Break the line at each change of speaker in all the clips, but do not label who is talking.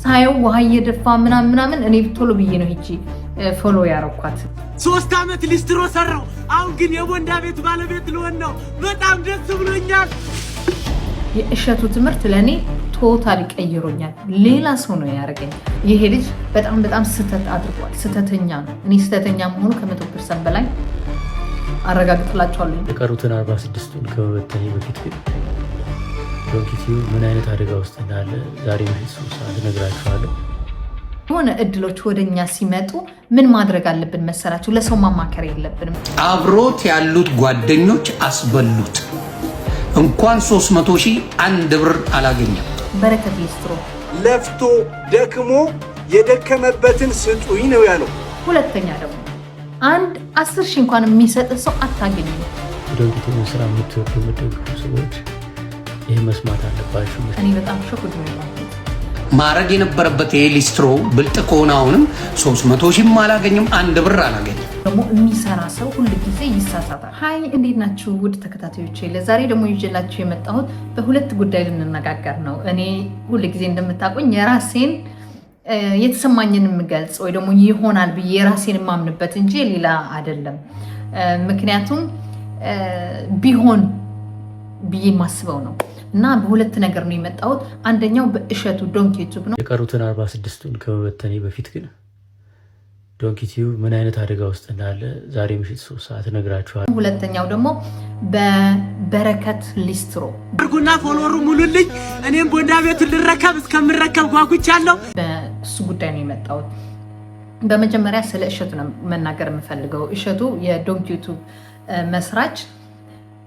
ሳየው ውሃ እየደፋ ምናምን እኔ ቶሎ ብዬ ነው ሂጂ ፎሎ ያረኳት።
3 አመት ሊስትሮ ሰራው። አሁን ግን የቦንዳ ቤት ባለቤት ልሆን ነው። በጣም ደስ ብሎኛል።
የእሸቱ ትምህርት ለኔ ቶታሊ ቀይሮኛል። ሌላ ሰው ነው ያደረገኝ። ይሄ ልጅ በጣም ስህተት አድርጓል። ስህተተኛ ነው። እኔ ስህተተኛ መሆኑ ከ100% በላይ አረጋግጥላችኋለሁ።
የቀሩትን 46ቱን ከመበተኔ በፊት ግን ዶንኪቲዩ ምን አይነት አደጋ ውስጥ እንዳለ ዛሬ ምሽት 3 ሰዓት እነግራችኋለሁ።
የሆነ እድሎች ወደኛ ሲመጡ ምን ማድረግ አለብን መሰላችሁ? ለሰው ማማከር የለብንም።
አብሮት ያሉት ጓደኞች አስበሉት። እንኳን 300,000 1 ብር አላገኘም።
በረከት ሊስትሮ
ለፍቶ ደክሞ የደከመበትን ስጡኝ ነው ያለው።
ሁለተኛ ደግሞ አንድ 10,000 እንኳን የሚሰጥ ሰው አታገኙም።
ዶንኪቲዩ ስራ የምትወዱ የምትደግፉ ሰዎች ይህ መስማት አለባችሁ።
እኔ በጣም ሾክድ ነው።
ማረግ የነበረበት ይሄ ሊስትሮ ብልጥ ከሆነ አሁንም 300,000 አላገኘም፣ 1 ብር አላገኘም።
ደግሞ የሚሰራ ሰው ሁሉ ጊዜ ይሳሳታል። ሀይ እንዴት ናችሁ ውድ ተከታታዮቼ? ለዛሬ ደግሞ ይዤላችሁ የመጣሁት በሁለት ጉዳይ ልንነጋገር ነው። እኔ ሁሉ ጊዜ እንደምታውቁኝ የራሴን የተሰማኝን የምገልጽ ወይ ደግሞ ይሆናል ብዬ የራሴን የማምንበት እንጂ ሌላ አይደለም። ምክንያቱም ቢሆን ብዬ የማስበው ነው እና በሁለት ነገር ነው የመጣሁት። አንደኛው በእሸቱ ዶንኪቲዩብ ነው።
የቀሩትን 46ቱን ከመበተኔ በፊት ግን ዶንኪቲዩብ ምን አይነት አደጋ ውስጥ እንዳለ ዛሬ ምሽት 3 ሰዓት እነግራችኋለሁ።
ሁለተኛው ደግሞ በበረከት ሊስትሮ
አድርጉና ፎሎወሩ ሙሉልኝ። እኔም ቦንዳ ቤቱን ልረከብ እስከምረከብ ጓጉቻለሁ።
በእሱ ጉዳይ ነው የመጣሁት። በመጀመሪያ ስለ እሸቱ ነው መናገር የምፈልገው። እሸቱ የዶንኪቲዩብ መስራች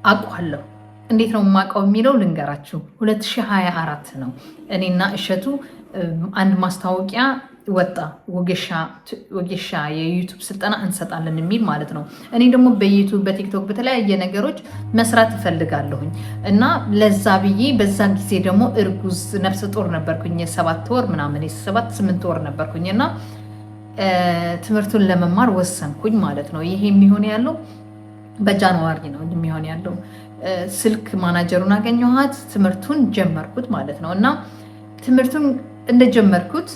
አውቃለሁ። እንዴት ነው የማውቀው የሚለው ልንገራችሁ። 2024 ነው እኔና እሸቱ አንድ ማስታወቂያ ወጣ። ወጌሻ የዩቱብ ስልጠና እንሰጣለን የሚል ማለት ነው። እኔ ደግሞ በዩቱብ በቲክቶክ በተለያየ ነገሮች መስራት እፈልጋለሁኝ እና ለዛ ብዬ በዛ ጊዜ ደግሞ እርጉዝ ነፍሰ ጡር ነበርኩኝ። የ7 ወር ምናምን 7-8 ወር ነበርኩኝ እና ትምህርቱን ለመማር ወሰንኩኝ ማለት ነው። ይሄ የሚሆን ያለው በጃንዋሪ ነው የሚሆን ያለው። ስልክ ማናጀሩን አገኘኋት፣ ትምህርቱን ጀመርኩት ማለት ነው። እና ትምህርቱን እንደጀመርኩት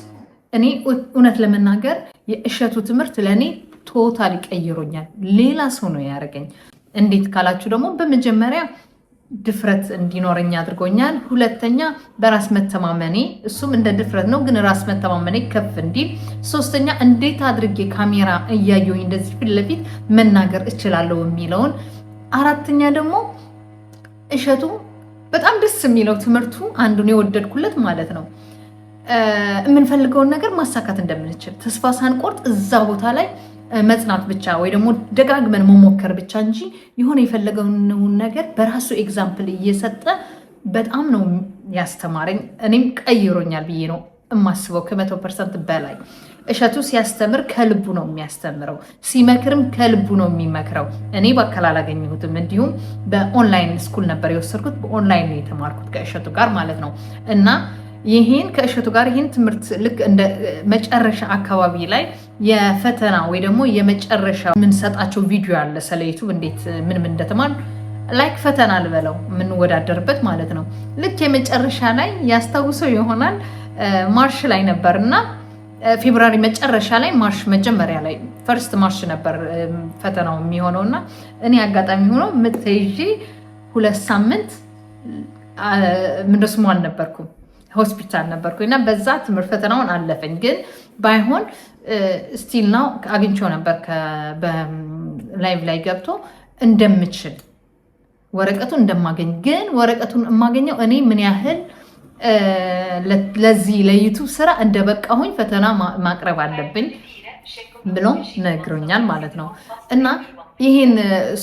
እኔ እውነት ለመናገር የእሸቱ ትምህርት ለእኔ ቶታሊ ቀይሮኛል። ሌላ ሰው ነው ያደረገኝ። እንዴት ካላችሁ ደግሞ በመጀመሪያ ድፍረት እንዲኖረኝ አድርጎኛል። ሁለተኛ በራስ መተማመኔ፣ እሱም እንደ ድፍረት ነው ግን ራስ መተማመኔ ከፍ እንዲል። ሶስተኛ እንዴት አድርጌ ካሜራ እያየሁኝ እንደዚህ ፊት ለፊት መናገር እችላለሁ የሚለውን። አራተኛ ደግሞ እሸቱ በጣም ደስ የሚለው ትምህርቱ አንዱን የወደድኩለት ማለት ነው የምንፈልገውን ነገር ማሳካት እንደምንችል ተስፋ ሳንቆርጥ እዛ ቦታ ላይ መጽናት ብቻ ወይ ደግሞ ደጋግመን መሞከር ብቻ እንጂ የሆነ የፈለገውን ነገር በራሱ ኤግዛምፕል እየሰጠ በጣም ነው ያስተማረኝ። እኔም ቀይሮኛል ብዬ ነው የማስበው ከ100% በላይ። እሸቱ ሲያስተምር ከልቡ ነው የሚያስተምረው፣ ሲመክርም ከልቡ ነው የሚመክረው። እኔ በአካል አላገኘሁትም፣ እንዲሁም በኦንላይን ስኩል ነበር የወሰድኩት። በኦንላይን ነው የተማርኩት ከእሸቱ ጋር ማለት ነው። እና ይህን ከእሸቱ ጋር ይህን ትምህርት ልክ እንደ መጨረሻ አካባቢ ላይ የፈተና ወይ ደግሞ የመጨረሻ የምንሰጣቸው ቪዲዮ አለ ስለ ዩቱብ እንዴት ምን እንደተማር ላይክ ፈተና ልበለው የምንወዳደርበት ማለት ነው። ልክ የመጨረሻ ላይ ያስታውሰው ይሆናል ማርሽ ላይ ነበር እና ፌብራሪ መጨረሻ ላይ ማርሽ መጀመሪያ ላይ ፈርስት ማርሽ ነበር ፈተናው የሚሆነው እና እኔ አጋጣሚ ሆኖ ምትይዤ 2 ሳምንት ምንድነው አልነበርኩም፣ ሆስፒታል ነበርኩኝ እና በዛ ትምህርት ፈተናውን አለፈኝ። ግን ባይሆን ስቲል ነው አግኝቼው ነበር በላይቭ ላይ ገብቶ እንደምችል ወረቀቱን እንደማገኝ። ግን ወረቀቱን የማገኘው እኔ ምን ያህል ለዚህ ለዩቱብ ስራ እንደበቃሁኝ ፈተና ማቅረብ አለብኝ ብሎ ነግሮኛል ማለት ነው። እና ይህን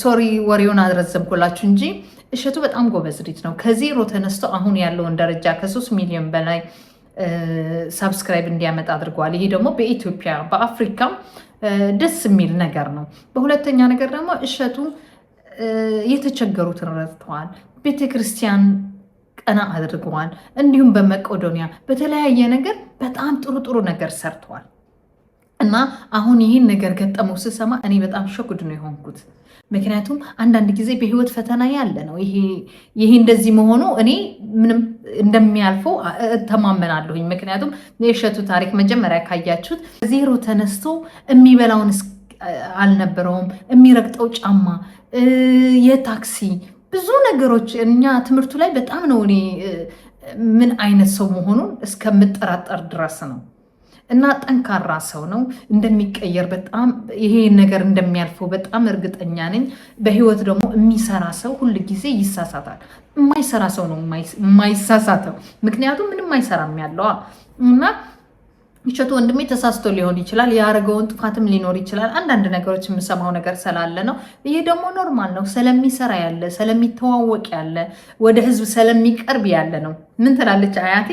ሶሪ ወሬውን አድረዘምኩላችሁ እንጂ እሸቱ በጣም ጎበዝ ልጅ ነው። ከዜሮ ተነስቶ አሁን ያለውን ደረጃ ከ3 ሚሊዮን በላይ ሳብስክራይብ እንዲያመጣ አድርገዋል። ይሄ ደግሞ በኢትዮጵያ በአፍሪካም ደስ የሚል ነገር ነው። በሁለተኛ ነገር ደግሞ እሸቱ የተቸገሩትን ረድተዋል። ቤተክርስቲያን ቀና አድርገዋል። እንዲሁም በመቄዶንያ በተለያየ ነገር በጣም ጥሩ ነገር ሰርተዋል። እና አሁን ይህን ነገር ገጠመው ስሰማ እኔ በጣም ሾክድ ነው የሆንኩት። ምክንያቱም አንዳንድ ጊዜ በህይወት ፈተና ያለ ነው ይሄ እንደዚህ መሆኑ እኔ ምንም እንደሚያልፈው ተማመናለሁኝ። ምክንያቱም የእሸቱ ታሪክ መጀመሪያ ካያችሁት ዜሮ ተነስቶ የሚበላውን አልነበረውም፣ የሚረግጠው ጫማ፣ የታክሲ ብዙ ነገሮች እኛ ትምህርቱ ላይ በጣም ነው እኔ ምን አይነት ሰው መሆኑን እስከምጠራጠር ድረስ ነው። እና ጠንካራ ሰው ነው እንደሚቀየር በጣም ይሄ ነገር እንደሚያልፈው በጣም እርግጠኛ ነኝ። በህይወት ደግሞ የሚሰራ ሰው ሁል ጊዜ ይሳሳታል። የማይሰራ ሰው ነው የማይሳሳተው፣ ምክንያቱም ምንም አይሰራም ያለው እና እሸቱ ወንድሜ ተሳስቶ ሊሆን ይችላል፣ ያደረገውን ጥፋትም ሊኖር ይችላል። አንዳንድ ነገሮች የምሰማው ነገር ስላለ ነው። ይሄ ደግሞ ኖርማል ነው። ስለሚሰራ ያለ ስለሚተዋወቅ ያለ ወደ ህዝብ ስለሚቀርብ ያለ ነው። ምን ትላለች አያቴ?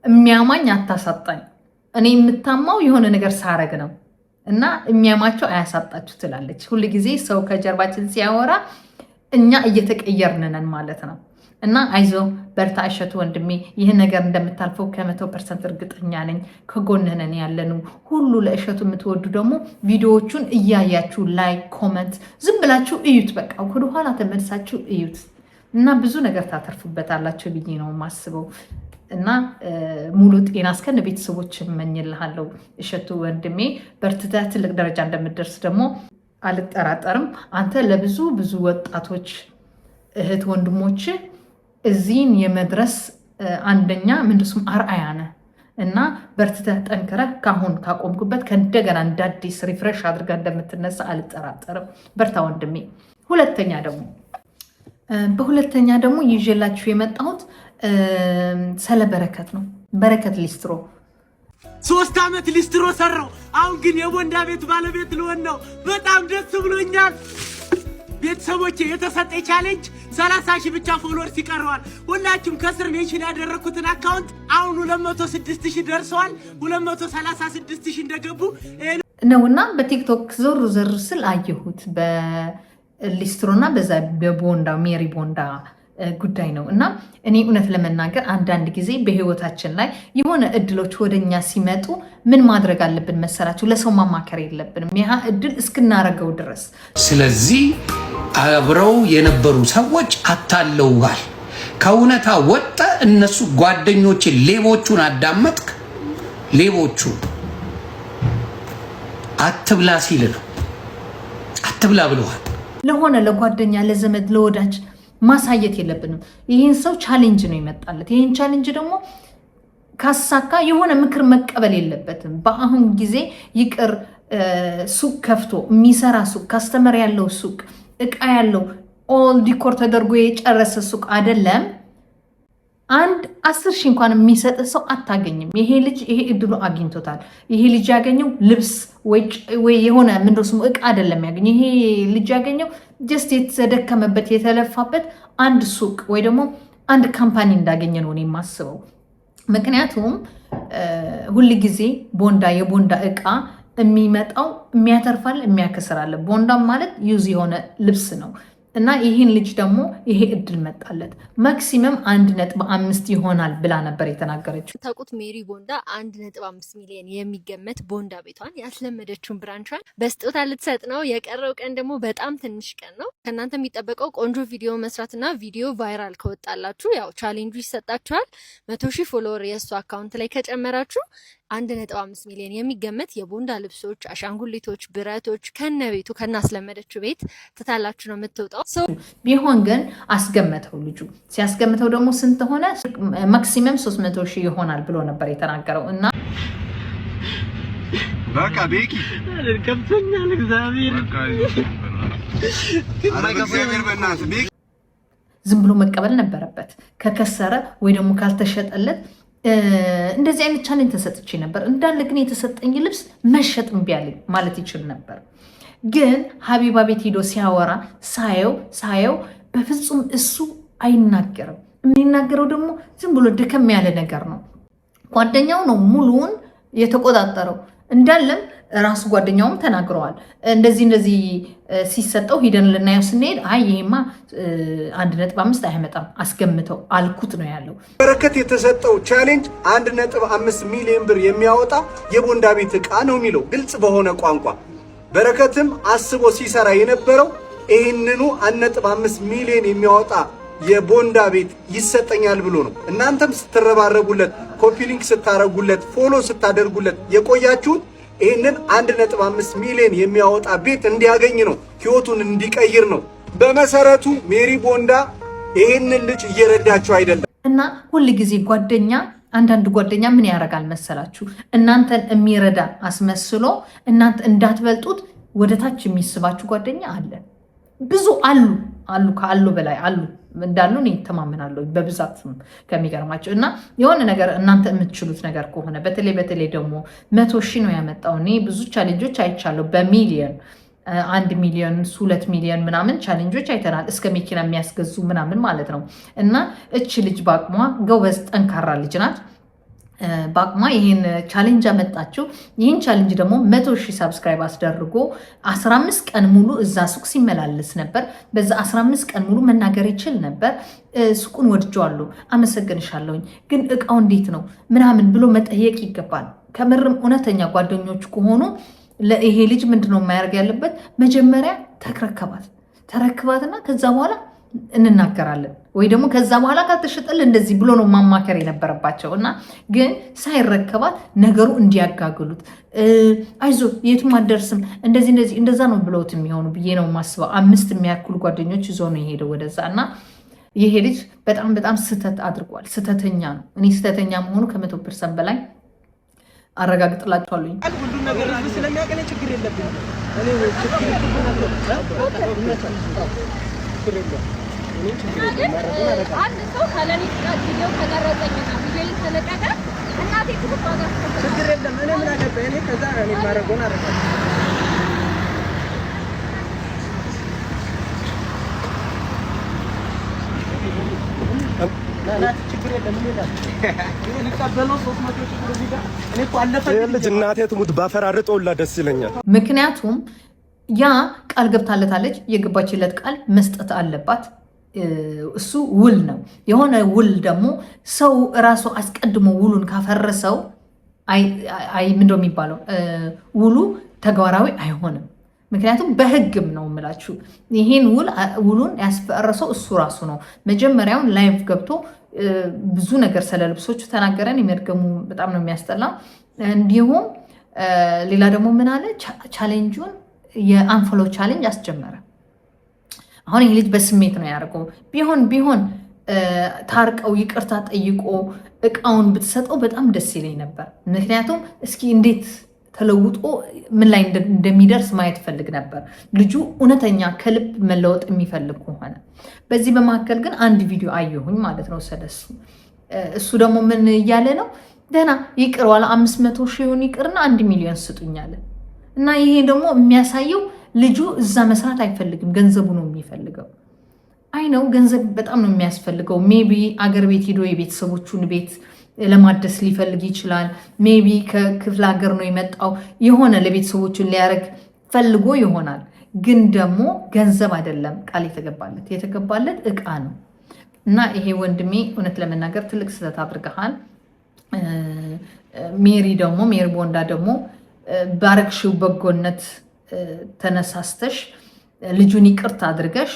የሚያማኝ አታሳጣኝ። እኔ የምታማው የሆነ ነገር ሳረግ ነው እና የሚያማቸው አያሳጣችሁ ትላለች። ሁል ጊዜ ሰው ከጀርባችን ሲያወራ እኛ እየተቀየርንነን ማለት ነው። እና አይዞ በርታ እሸቱ ወንድሜ፣ ይህን ነገር እንደምታልፈው ከ100% እርግጠኛ ነኝ። ከጎንነን ያለኑ ሁሉ ለእሸቱ የምትወዱ ደግሞ ቪዲዮዎቹን እያያችሁ ላይክ፣ ኮመንት ዝም ብላችሁ እዩት። በቃ ወደኋላ ተመልሳችሁ እዩት እና ብዙ ነገር ታተርፉበታላችሁ ብዬ ነው የማስበው። እና ሙሉ ጤና እስከነ ቤተሰቦች እመኝልሃለሁ እሸቱ ወንድሜ። በርትተህ ትልቅ ደረጃ እንደምትደርስ ደግሞ አልጠራጠርም። አንተ ለብዙ ብዙ ወጣቶች እህት ወንድሞች እዚህን የመድረስ አንደኛ ምንድሱም አርአያ ነህ እና በርትተህ ጠንክረህ ካሁን ካቆምኩበት ከእንደገና እንደ አዲስ ሪፍሬሽ አድርገህ እንደምትነሳ አልጠራጠርም። በርታ ወንድሜ። በሁለተኛ ደግሞ ይዤላችሁ የመጣሁት ስለ በረከት ነው። በረከት ሊስትሮ
3 ዓመት ሊስትሮ ሰራው። አሁን ግን የቦንዳ ቤት ባለቤት ልሆን ነው። በጣም ደስ ብሎኛል። ቤተሰቦቼ የተሰጠኝ ቻሌንጅ 30 ሺህ ብቻ ፎሎወርስ ይቀረዋል። ሁላችሁም ከስር ሜንሽን ያደረኩትን አካውንት አሁን 206 ሺህ ደርሰዋል። 236 ሺህ እንደገቡ
ነውና በቲክቶክ ዞር ስል አየሁት በሊስትሮና በዛ በቦንዳ ሜሪ ቦንዳ ጉዳይ ነው። እና እኔ እውነት ለመናገር አንዳንድ ጊዜ በህይወታችን ላይ የሆነ እድሎች ወደኛ ሲመጡ ምን ማድረግ አለብን መሰላችሁ? ለሰው ማማከር የለብንም ያ እድል እስክናረገው ድረስ።
ስለዚህ አብረው የነበሩ ሰዎች አታለውሃል። ከእውነታ ወጣ። እነሱ ጓደኞች ሌቦቹን አዳመጥክ። ሌቦቹ አትብላ ሲል ነው አትብላ ብለዋል።
ለሆነ ለጓደኛ ለዘመድ ለወዳጅ ማሳየት የለብንም። ይህን ሰው ቻሌንጅ ነው ይመጣለት። ይህን ቻሌንጅ ደግሞ ካሳካ የሆነ ምክር መቀበል የለበትም። በአሁን ጊዜ ይቅር ሱቅ ከፍቶ የሚሰራ ሱቅ፣ ካስተመር ያለው ሱቅ፣ እቃ ያለው ኦል ዲኮር ተደርጎ የጨረሰ ሱቅ አይደለም 10 ሺህ እንኳን የሚሰጥ ሰው አታገኝም። ይሄ ልጅ ይሄ እድሉ አግኝቶታል። ይሄ ልጅ ያገኘው ልብስ ወይ የሆነ ምንድን ነው እቃ አይደለም ያገኘው። ይሄ ልጅ ያገኘው ጀስት የተደከመበት የተለፋበት አንድ ሱቅ ወይ ደግሞ አንድ ካምፓኒ እንዳገኘ ነው እኔ የማስበው። ምክንያቱም ሁል ጊዜ የቦንዳ እቃ የሚመጣው የሚያተርፋል የሚያከስራል። ቦንዳ ማለት ዩዝ የሆነ ልብስ ነው። እና ይህን ልጅ ደግሞ ይሄ እድል መጣለት። ማክሲመም 1.5 ይሆናል ብላ ነበር የተናገረችው።
ታውቁት ሜሪ ቦንዳ 1.5 ሚሊዮን የሚገመት ቦንዳ ቤቷን ያስለመደችውን ብራንቿን በስጦታ ልትሰጥ ነው። የቀረው ቀን ደግሞ በጣም ትንሽ ቀን ነው። ከእናንተ የሚጠበቀው ቆንጆ ቪዲዮ መስራትና ቪዲዮ ቫይራል ከወጣላችሁ ያው ቻሌንጁ ይሰጣችኋል። 100 ሺህ ፎሎወር የእሱ አካውንት ላይ ከጨመራችሁ 1.5 ሚሊዮን የሚገመት የቦንዳ ልብሶች፣ አሻንጉሊቶች፣ ብረቶች ከነቤቱ ከናስለመደችው ቤት ትታላችሁ ነው የምትወጣው።
ቢሆን ግን አስገመተው። ልጁ ሲያስገምተው ደግሞ ስንት ሆነ? ማክሲመም 300 ሺህ ይሆናል ብሎ ነበር የተናገረው። እና
በቃ ቤኪ
ከፍተኛል እግዚአብሔር
ዝም ብሎ መቀበል ነበረበት። ከከሰረ ወይ ደግሞ ካልተሸጠለት እንደዚህ አይነት ቻሌንጅ ተሰጥቼ ነበር እንዳለ ግን የተሰጠኝ ልብስ መሸጥ እምቢ አለኝ ማለት ይችል ነበር። ግን ሀቢባ ቤት ሄዶ ሲያወራ ሳየው በፍጹም እሱ አይናገርም። የሚናገረው ደግሞ ዝም ብሎ ደከም ያለ ነገር ነው። ጓደኛው ነው ሙሉውን የተቆጣጠረው። እንዳለም ራሱ ጓደኛውም ተናግረዋል። እንደዚህ ሲሰጠው ሂደን ልናየው ስንሄድ አይ ይሄማ 1.5 አይመጣም አስገምተው አልኩት ነው ያለው።
በረከት የተሰጠው ቻሌንጅ 1.5 ሚሊዮን ብር የሚያወጣ የቦንዳ ቤት ዕቃ ነው የሚለው ግልጽ በሆነ ቋንቋ። በረከትም አስቦ ሲሰራ የነበረው ይህንኑ 1.5 ሚሊዮን የሚያወጣ የቦንዳ ቤት ይሰጠኛል ብሎ ነው። እናንተም ስትረባረቡለት፣ ኮፒ ሊንክ ስታረጉለት፣ ፎሎ ስታደርጉለት የቆያችሁት ይህንን 1.5 ሚሊዮን የሚያወጣ ቤት እንዲያገኝ ነው፣ ህይወቱን እንዲቀይር ነው። በመሰረቱ ሜሪ ቦንዳ ይህንን ልጅ እየረዳችሁ አይደለም።
እና ሁል ጊዜ ጓደኛ አንዳንድ ጓደኛ ምን ያደርጋል መሰላችሁ? እናንተን የሚረዳ አስመስሎ እናንተ እንዳትበልጡት ወደታች የሚስባችሁ ጓደኛ አለ። ብዙ አሉ ካሉ በላይ አሉ እንዳሉ እኔ ተማመናለሁ በብዛት ከሚገርማቸው። እና የሆነ ነገር እናንተ የምትችሉት ነገር ከሆነ በተለይ ደግሞ 100,000 ነው ያመጣው። እኔ ብዙ ቻሌንጆች አይቻለሁ በሚሊዮን 1 ሚሊዮን 2 ሚሊዮን ምናምን ቻሌንጆች አይተናል፣ እስከ መኪና የሚያስገዙ ምናምን ማለት ነው። እና እች ልጅ በአቅሟ ጎበዝ ጠንካራ ልጅ ናት። በአቅሟ ይህን ቻሌንጅ አመጣችው። ይህን ቻሌንጅ ደግሞ 100,000 ሰብስክራይብ አስደርጎ 15 ቀን ሙሉ እዛ ሱቅ ሲመላለስ ነበር። በዛ 15 ቀን ሙሉ መናገር ይችል ነበር። ሱቁን ወድጀዋለሁ፣ አመሰግንሻለሁኝ፣ ግን እቃው እንዴት ነው ምናምን ብሎ መጠየቅ ይገባል። ከምርም እውነተኛ ጓደኞች ከሆኑ ይሄ ልጅ ምንድነው የማያደርግ ያለበት? መጀመሪያ ተረክባትና ከዛ በኋላ እንናገራለን ወይ ደግሞ ከዛ በኋላ ካልተሸጠል እንደዚህ ብሎ ነው ማማከር የነበረባቸው። እና ግን ሳይረከባት ነገሩ እንዲያጋግሉት አይዞ የትም አደርስም እንደዛ ነው ብለውት የሚሆኑ ብዬ ነው የማስበው። 5 የሚያክሉ ጓደኞች ይዞ ነው የሄደው ወደዛ። እና ይሄ ልጅ በጣም ስህተት አድርጓል። ስህተተኛ ነው። እኔ ስህተተኛ መሆኑ ከ100% በላይ አረጋግጥላችኋለሁ።
ሁሉን ነገር ስለሚያቀነ ችግር የለብኝም።
አንድ ሰው ከለኔ ቪዲዮ ከቀረጸኝና ቪዲዮ ተለቀቀ እናቴ ትባጋ
ችግር የለም። እኔ ምን አገባኝ? እኔ ከዛ እኔ ማረጎን አረጋግጥ ችግር የለም።
ልጅ እናቴ ትሙት ባፈራርጠውላ ደስ ይለኛል።
ምክንያቱም ያ ቃል ገብታለታለች። የገባችለት ቃል መስጠት አለባት። እሱ ውል ነው። የሆነ ውል ደግሞ ሰው እራሱ አስቀድሞ ውሉን ካፈረሰው ምንድነው የሚባለው? ውሉ ተግባራዊ አይሆንም። ምክንያቱም በህግም ነው የምላችሁ። ይሄን ውሉን ያስፈረሰው እሱ ራሱ ነው። መጀመሪያውን ላይቭ ገብቶ ብዙ ነገር ስለ ልብሶቹ ተናገረን። የሚያድገሙ በጣም ነው የሚያስጠላ። እንዲሁም ሌላ ደግሞ ምን አለ? ቻሌንጁን የአንፎሎ ቻሌንጅ አስጀመረ። አሁን ይህ ልጅ በስሜት ነው ያደርገው። ቢሆን ታርቀው ይቅርታ ጠይቆ እቃውን ብትሰጠው በጣም ደስ ይለኝ ነበር። ምክንያቱም እስኪ እንዴት ተለውጦ ምን ላይ እንደሚደርስ ማየት ፈልግ ነበር። ልጁ እውነተኛ ከልብ መለወጥ የሚፈልግ ከሆነ። በዚህ በመካከል ግን አንድ ቪዲዮ አየሁኝ ማለት ነው ስለሱ። እሱ ደግሞ ምን እያለ ነው? ደህና ይቅር ዋላ 500,000 ይቅርና 1 ሚሊዮን ስጡኛለ። እና ይሄ ደግሞ የሚያሳየው ልጁ እዛ መስራት አይፈልግም፣ ገንዘቡ ነው የሚፈልገው። አይ ነው ገንዘብ በጣም ነው የሚያስፈልገው። ሜቢ አገር ቤት ሄዶ የቤተሰቦቹን ቤት ለማደስ ሊፈልግ ይችላል። ሜቢ ከክፍለ ሀገር ነው የመጣው፣ የሆነ ለቤተሰቦቹን ሊያደርግ ፈልጎ ይሆናል። ግን ደግሞ ገንዘብ አይደለም ቃል የተገባለት እቃ ነው። እና ይሄ ወንድሜ እውነት ለመናገር ትልቅ ስህተት አድርገሃል። ሜሪ ቦንዳ ደግሞ ባረግሽው በጎነት ተነሳስተሽ ልጁን ይቅርታ አድርገሽ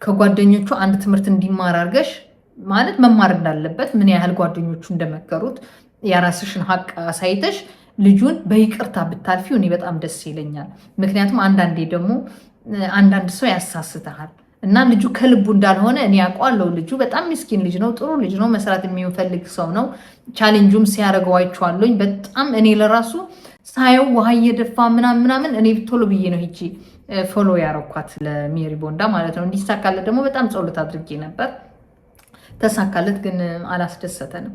ከጓደኞቹ አንድ ትምህርት እንዲማር አድርገሽ ማለት መማር እንዳለበት ምን ያህል ጓደኞቹ እንደመከሩት የራስሽን ሀቅ አሳይተሽ ልጁን በይቅርታ ብታልፊው እኔ በጣም ደስ ይለኛል። ምክንያቱም አንዳንዴ ደግሞ አንዳንድ ሰው ያሳስተሃል እና ልጁ ከልቡ እንዳልሆነ እኔ አውቃለሁ። ልጁ በጣም ምስኪን ልጅ ነው፣ ጥሩ ልጅ ነው፣ መስራት የሚፈልግ ሰው ነው። ቻሌንጁም ሲያደርገው አይቼዋለሁኝ። በጣም እኔ ለራሱ ሳየው ውሃ እየደፋ ምናምን እኔ ቶሎ ብዬ ነው ሂጂ ፎሎ ያረኳት ለሜሪ ቦንዳ ማለት ነው። እንዲሳካለት ደግሞ በጣም ጸሎት አድርጌ ነበር። ተሳካለት፣ ግን አላስደሰተንም።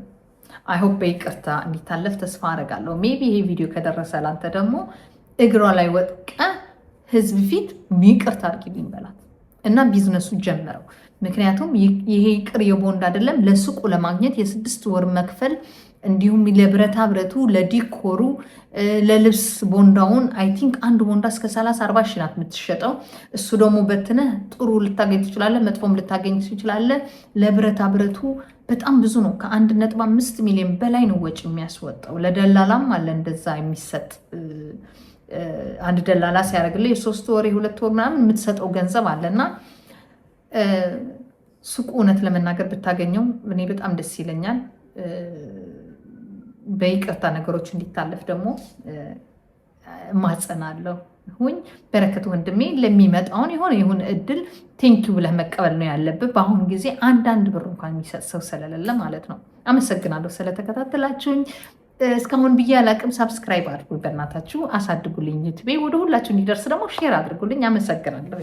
አይሆፕ በይቅርታ እንዲታለፍ ተስፋ አደርጋለሁ። ሜቢ ይሄ ቪዲዮ ከደረሰ ላንተ ደግሞ እግሯ ላይ ወጥቀ ህዝብ ፊት ይቅርታ አድርጊልኝ በላት እና ቢዝነሱ ጀመረው። ምክንያቱም ይሄ ይቅር የቦንዳ አይደለም፣ ለሱቁ ለማግኘት የ6 ወር መክፈል እንዲሁም ለብረታ ብረቱ፣ ለዲኮሩ፣ ለልብስ ቦንዳውን አይ ቲንክ አንድ ቦንዳ እስከ 30-40 ሺህ ናት የምትሸጠው። እሱ ደግሞ በትነህ ጥሩ ልታገኝ ትችላለህ፣ መጥፎም ልታገኝ ትችላለህ። ለብረታ ብረቱ በጣም ብዙ ነው። ከ1.5 ሚሊዮን በላይ ነው ወጪ የሚያስወጣው። ለደላላም አለ እንደዛ የሚሰጥ አንድ ደላላ ሲያደርግልህ የ3 ወር የ2 ወር ምናምን የምትሰጠው ገንዘብ አለና ሱቁ እውነት ለመናገር ብታገኘው እኔ በጣም ደስ ይለኛል። በይቅርታ ነገሮች እንዲታለፍ ደግሞ ማጸናለሁ። በረከት ወንድሜ ለሚመጣውን የሆነ እድል ቴንኪው ብለህ መቀበል ነው ያለብህ። በአሁኑ ጊዜ አንዳንድ ብር እንኳን የሚሰጥ ሰው ስለሌለ ማለት ነው። አመሰግናለሁ ስለተከታተላችሁኝ። እስካሁን ብዬ አላቅም። ሳብስክራይብ አድርጉ፣ በእናታችሁ አሳድጉልኝ። ዩቲዩብ ወደ ሁላችሁ እንዲደርስ ደግሞ ሼር አድርጉልኝ። አመሰግናለሁ።